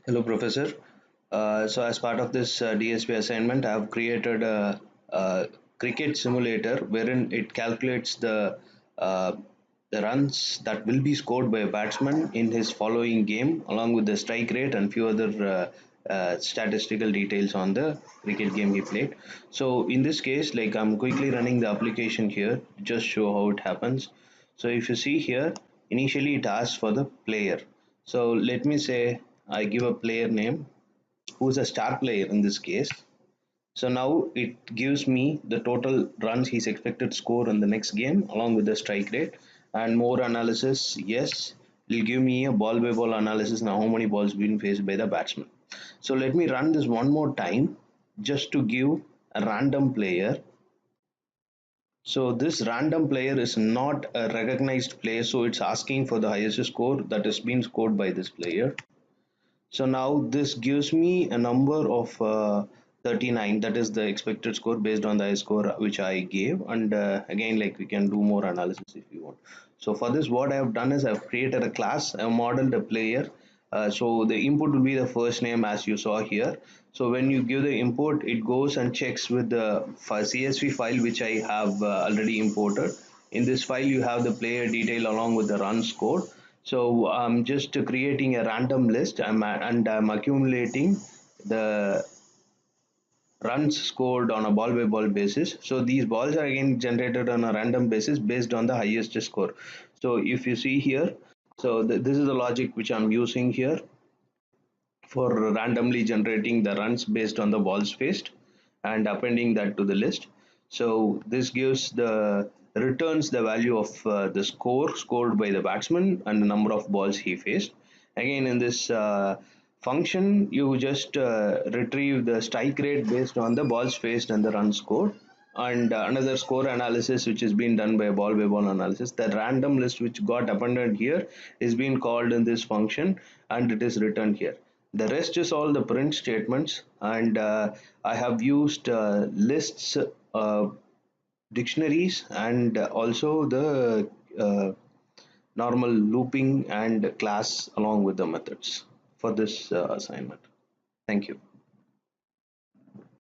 Hello, Professor. So, as part of this DSP assignment, I have created a cricket simulator wherein it calculates uh, the runs that will be scored by a batsman in his following game, along with the strike rate and few other statistical details on the cricket game he played. So, in this case, like I'm quickly running the application here to just show how it happens. So, if you see here, initially it asks for the player. So let me say I give a player name who's a star player in this case. So now it gives me the total runs he's expected to score in the next game along with the strike rate and more analysis. Yes, it'll give me a ball by ball analysis now how many balls being faced by the batsman. So let me run this one more time just to give a random player. So this random player is not a recognized player, so it's asking for the highest score that has been scored by this player. So now this gives me a number of 39. That is the expected score based on the score which I gave. And again, like we can do more analysis if you want. So for this, what I have done is I've created a class, I modeled a player. So the input will be the first name as you saw here. So when you give the input, it goes and checks with the CSV file which I have already imported. In this file, you have the player detail along with the run score. So I'm just creating a random list and I'm accumulating the runs scored on a ball by ball basis. So these balls are again generated on a random basis based on the highest score. So if you see here, so this is the logic which I'm using here for randomly generating the runs based on the balls faced and appending that to the list. So this gives the returns the value of the score scored by the batsman and the number of balls he faced. Again, in this function, you just retrieve the strike rate based on the balls faced and the runs scored. And another score analysis which is being done by a ball by ball analysis. The random list which got appended here is being called in this function and it is returned here. The rest is all the print statements, and I have used lists, dictionaries, and also the normal looping and class along with the methods for this assignment. Thank you.